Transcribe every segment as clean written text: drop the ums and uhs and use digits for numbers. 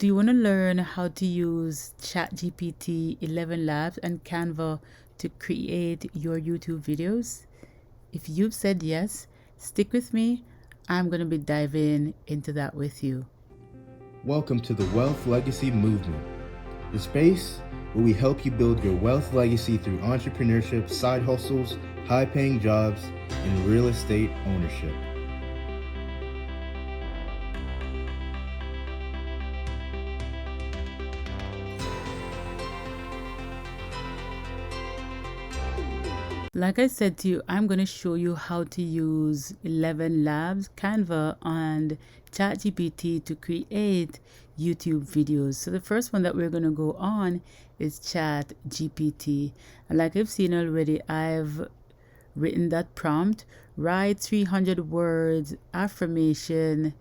Do you want to learn how to use ChatGPT, ElevenLabs, and Canva to create your YouTube videos? If you've said yes, stick with me. I'm going to be diving into that with you. Welcome to the Wealth Legacy Movement, the space where we help you build your wealth legacy through entrepreneurship, side hustles, high-paying jobs, and real estate ownership. Like I said to you, I'm going to show you how to use ElevenLabs, Canva, and ChatGPT to create YouTube videos. So the first one that we're going to go on is ChatGPT. And like I've seen already, I've written that prompt: write 300 words, affirmation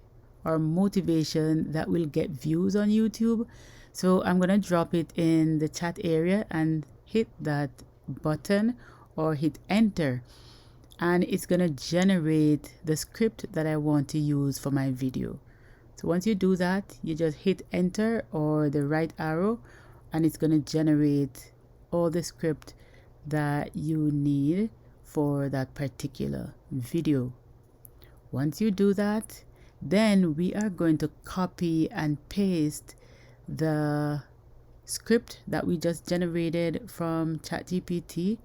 or motivation that will get views on YouTube. So I'm going to drop it in the chat area and hit that button or hit enter, and it's going to generate the script that I want to use for my video. So once you do that, you just hit enter or the right arrow, and it's going to generate all the script that you need for that particular video. Once you do that, then we are going to copy and paste the script that we just generated from ChatGPT.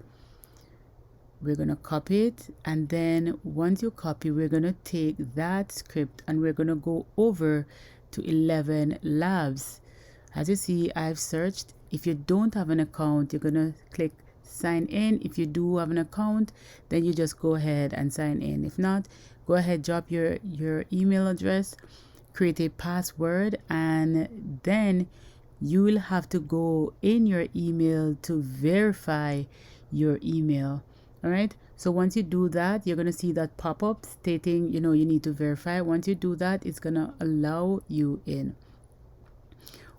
We're going to copy it, and then once you copy, we're going to take that script and we're going to go over to ElevenLabs. As you see, I've searched. If you don't have an account, you're going to click sign in. If you do have an account, then you just go ahead and sign in. If not, go ahead, drop your email address, create a password, and then you will have to go in your email to verify your email. All right, so once you do that, you're going to see that pop up stating, you need to verify. Once you do that, it's going to allow you in.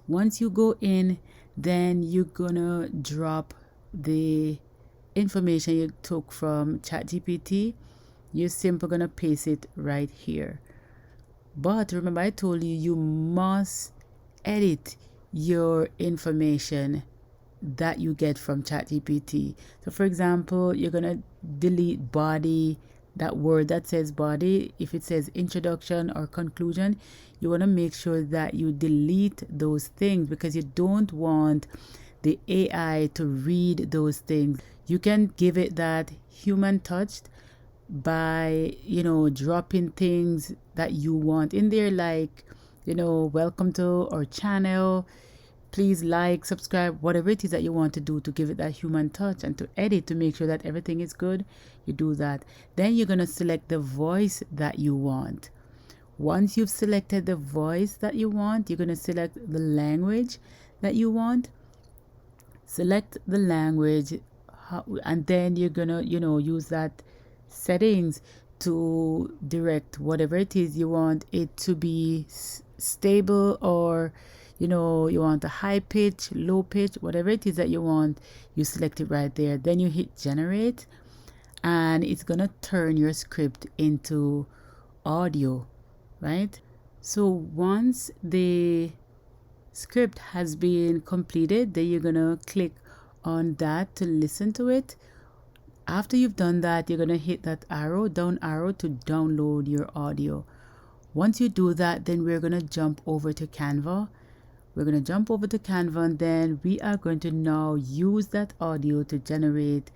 Once you go in, then you're going to drop the information you took from ChatGPT. You're simply going to paste it right here. But remember, I told you, you must edit your information that you get from ChatGPT. So for example, you're going to delete body, that word that says body. If it says introduction or conclusion, you want to make sure that you delete those things, because you don't want the AI to read those things. You can give it that human touch by, dropping things that you want in there, like, welcome to our channel, please like, subscribe, whatever it is that you want to do to give it that human touch, and to edit to make sure that everything is good. You do that. Then you're going to select the voice that you want. Once you've selected the voice that you want, you're going to select the language that you want. Select the language, and then you're going to, use that settings to direct whatever it is you want it to be stable, or you want a high pitch, low pitch, whatever it is that you want, you select it right there. Then you hit generate, and it's going to turn your script into audio, right? So once the script has been completed, then you're going to click on that to listen to it. After you've done that, you're going to hit that down arrow to download your audio. Once you do that, then we're going to jump over to Canva. We're going to jump over to Canva, and then we are going to now use that audio to generate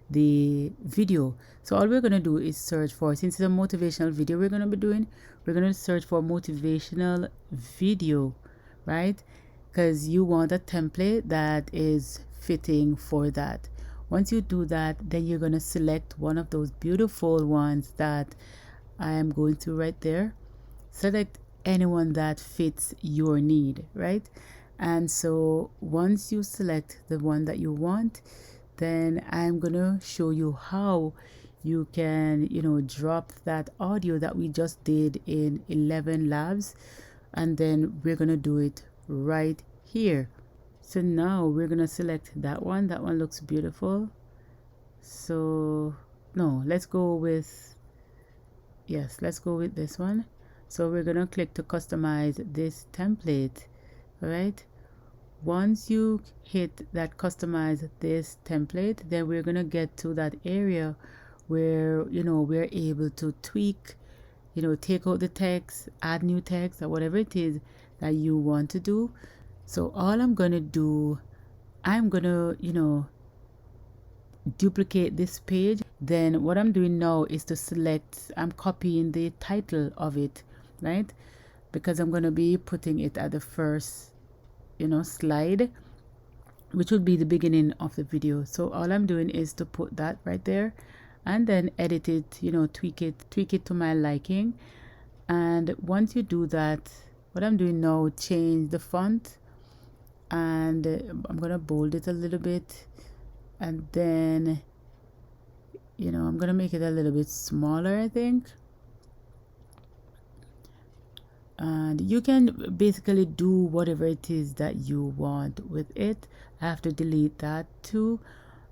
the video. So all we're going to do is search for, since it's a motivational video we're going to be doing, we're going to search for motivational video, right? Because you want a template that is fitting for that. Once you do that, then you're going to select one of those beautiful ones that I am going through right there. Select anyone that fits your need, right? And so once you select the one that you want, then I'm going to show you how you can, drop that audio that we just did in ElevenLabs, and then we're going to do it right here. So now we're going to select that one. That one looks beautiful. So no, let's go with this one. So we're going to click to customize this template All right, once you hit that customize this template, then we're gonna get to that area where, you know, we're able to tweak, you know, take out the text, add new text, or whatever it is that you want to do. So all I'm gonna do, I'm gonna, you know, duplicate this page. Then what I'm doing now is to select, I'm copying the title of it, right? Because I'm gonna be putting it at the first, you know, slide, which would be the beginning of the video. So all I'm doing is to put that right there and then edit it, you know, tweak it to my liking. And once you do that, what I'm doing now, change the font, and I'm gonna bold it a little bit, and then, you know, I'm gonna make it a little bit smaller, I think. And you can basically do whatever it is that you want with it. I have to delete that too,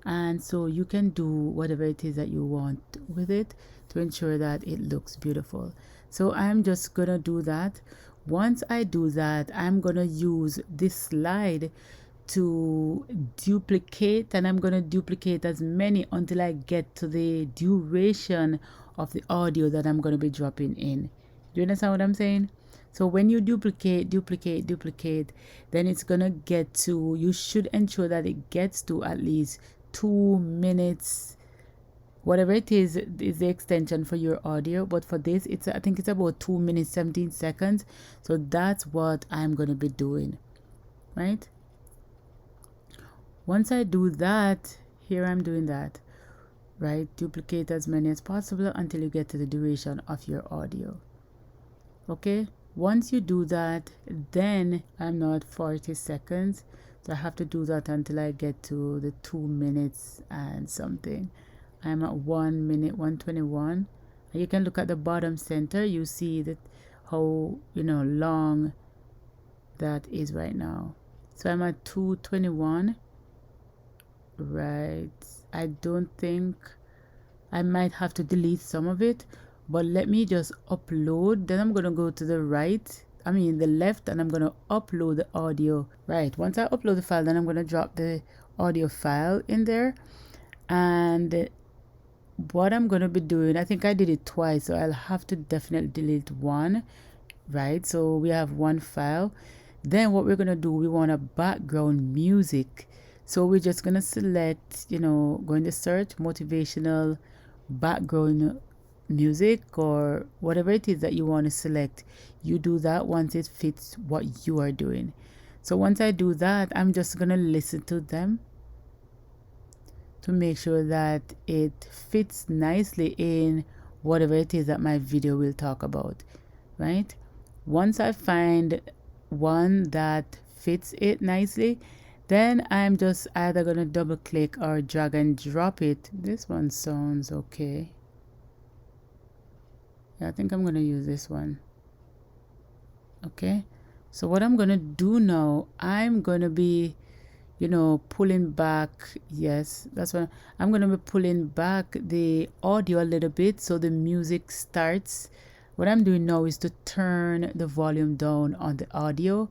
and so you can do whatever it is that you want with it to ensure that it looks beautiful. So I'm just gonna do that. Once I do that, I'm gonna use this slide to duplicate, and I'm gonna duplicate as many until I get to the duration of the audio that I'm gonna be dropping in. Do you understand what I'm saying? So when you duplicate, then it's gonna get to, you should ensure that it gets to at least 2 minutes, whatever it is the extension for your audio. But for this, it's, I think it's about 2 minutes 17 seconds. So that's what I'm gonna be doing, right? Once I do that, here I'm doing that, right? Duplicate as many as possible until you get to the duration of your audio. Okay, once you do that, then I'm not 40 seconds, so I have to do that until I get to the 2 minutes and something. I'm at 1 minute 121, and you can look at the bottom center. You see that how, you know, long that is right now. So I'm at 221, right? I don't think, I might have to delete some of it, but let me just upload. Then I'm gonna go to the the left, and I'm gonna upload the audio. Right, once I upload the file, then I'm gonna drop the audio file in there. And what I'm gonna be doing, I think I did it twice, so I'll have to definitely delete one, right? So we have one file. Then what we're gonna do, we want a background music. So we're just gonna select, you know, go into search motivational background music, or whatever it is that you want to select. You do that once it fits what you are doing. So once I do that, I'm just gonna listen to them to make sure that it fits nicely in whatever it is that my video will talk about, right? Once I find one that fits it nicely, then I'm just either gonna double click or drag and drop it. This one sounds okay. Yeah, I think I'm gonna use this one. Okay, so what I'm gonna do now, I'm gonna be, you know, pulling back. Yes, that's what I'm gonna be pulling back the audio a little bit so the music starts. What I'm doing now is to turn the volume down on the audio,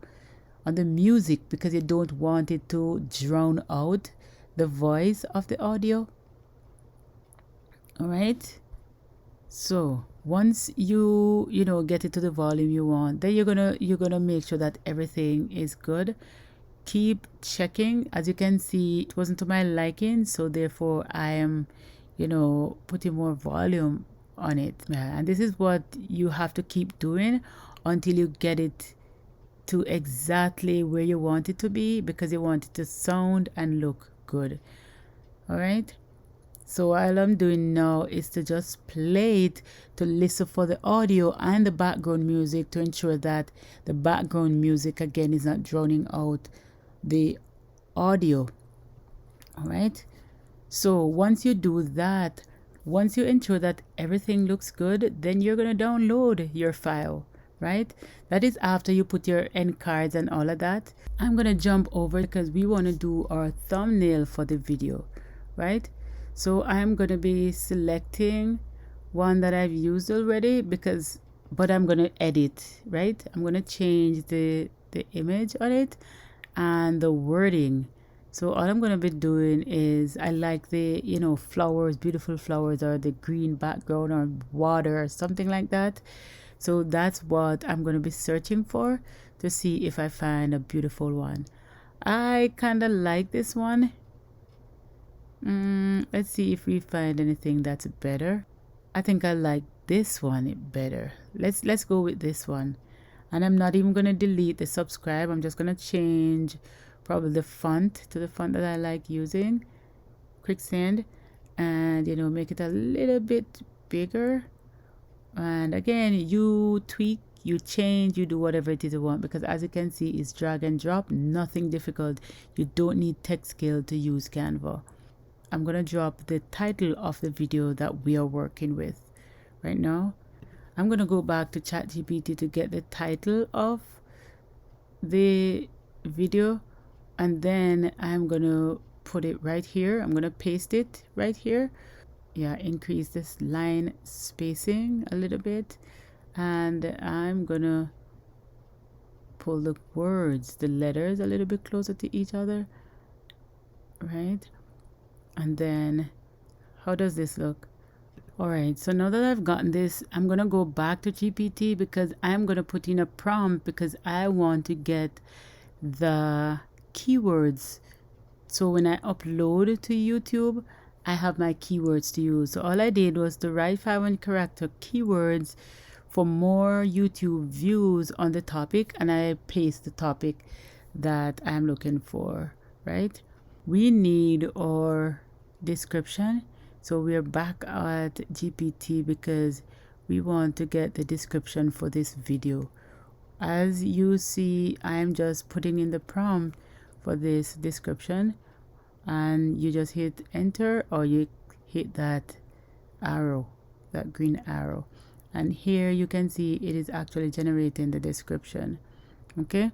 on the music, because you don't want it to drown out the voice of the audio. All right, so once you know, get it to the volume you want, then you're gonna make sure that everything is good. Keep checking. As you can see, it wasn't to my liking, so therefore I am, you know, putting more volume on it. Yeah, and this is what you have to keep doing until you get it to exactly where you want it to be, because you want it to sound and look good. All right, so all I'm doing now is to just play it, to listen for the audio and the background music, to ensure that the background music again is not drowning out the audio. All right, so once you do that, once you ensure that everything looks good, then you're going to download your file, right? That is after you put your end cards and all of that. I'm going to jump over because we want to do our thumbnail for the video, right? So I'm going to be selecting one that I've used already, but I'm going to edit, right? I'm going to change the the image on it and the wording. So all I'm going to be doing is, I like the, flowers, beautiful flowers, or the green background, or water, or something like that. So that's what I'm going to be searching for to see if I find a beautiful one. I kind of like this one. Let's see if we find anything that's better. I think I like this one better. Let's go with this one. And I'm not even going to delete the subscribe. I'm just going to change probably the font to the font that I like using. Quick send, and make it a little bit bigger. And again, you tweak, you change, you do whatever it is you want, because as you can see, it's drag and drop, nothing difficult. You don't need tech skill to use Canva. I'm going to drop the title of the video that we are working with right now. I'm going to go back to ChatGPT to get the title of the video, and then I'm going to put it right here. I'm going to paste it right here. Yeah, increase this line spacing a little bit, and I'm going to pull the words, the letters, a little bit closer to each other, right? And then how does this look? All right, so now that I've gotten this, I'm going to go back to GPT because I'm going to put in a prompt because I want to get the keywords. So when I upload to YouTube, I have my keywords to use. So all I did was to write 500 character keywords for more YouTube views on the topic, and I paste the topic that I'm looking for, right? We need our description. So we're back at GPT because we want to get the description for this video. As you see, I'm just putting in the prompt for this description, and you just hit enter, or you hit that arrow, that green arrow, and here you can see it is actually generating the description. Okay,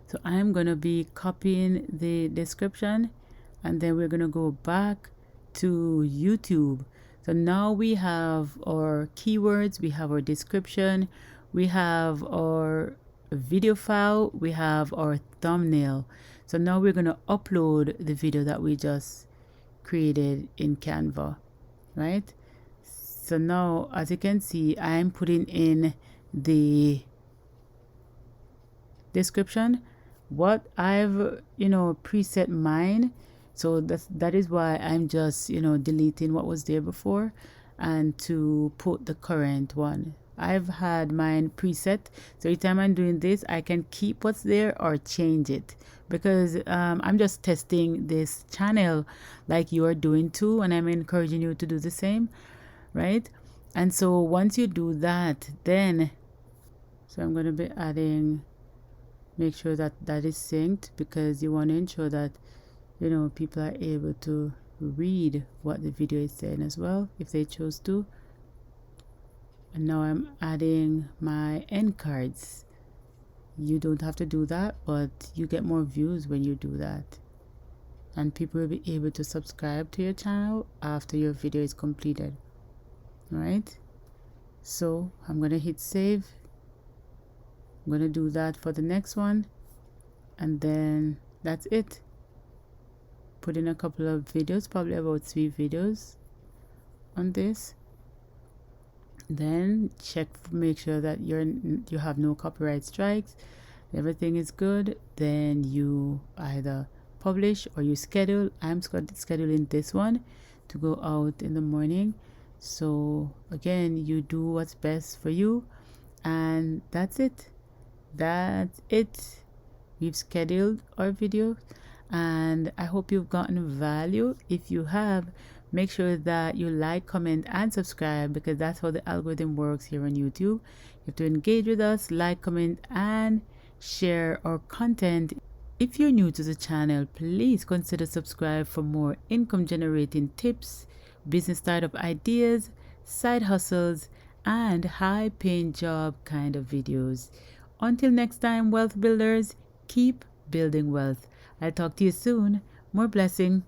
so I'm going to be copying the description, and then we're going to go back to YouTube. So now we have our keywords, we have our description, we have our video file, we have our thumbnail. So now we're going to upload the video that we just created in Canva, right? So now, as you can see, I'm putting in the description what I've preset mine. So that is why I'm just deleting what was there before and to put the current one. I've had mine preset, so every time I'm doing this, I can keep what's there or change it, because I'm just testing this channel like you are doing too, and I'm encouraging you to do the same, right? And so once you do that, then so I'm going to be adding, make sure that that is synced, because you want to ensure that people are able to read what the video is saying as well if they chose to. And now I'm adding my end cards. You don't have to do that, but you get more views when you do that, and people will be able to subscribe to your channel after your video is completed. All right, so I'm gonna hit save. I'm gonna do that for the next one, and then that's it. Put in a couple of videos, probably about 3 videos on this. Then check, make sure that you have no copyright strikes, everything is good. Then you either publish or you schedule. I'm scheduling this one to go out in the morning. So again, you do what's best for you, and that's it. We've scheduled our video, and I hope you've gotten value. If you have, make sure that you like, comment, and subscribe, because that's how the algorithm works here on YouTube. You have to engage with us, like, comment, and share our content. If you're new to the channel, please consider subscribe for more income generating tips, business startup ideas, side hustles, and high paying job kind of videos. Until next time, wealth builders, keep building wealth. I'll talk to you soon. More blessing.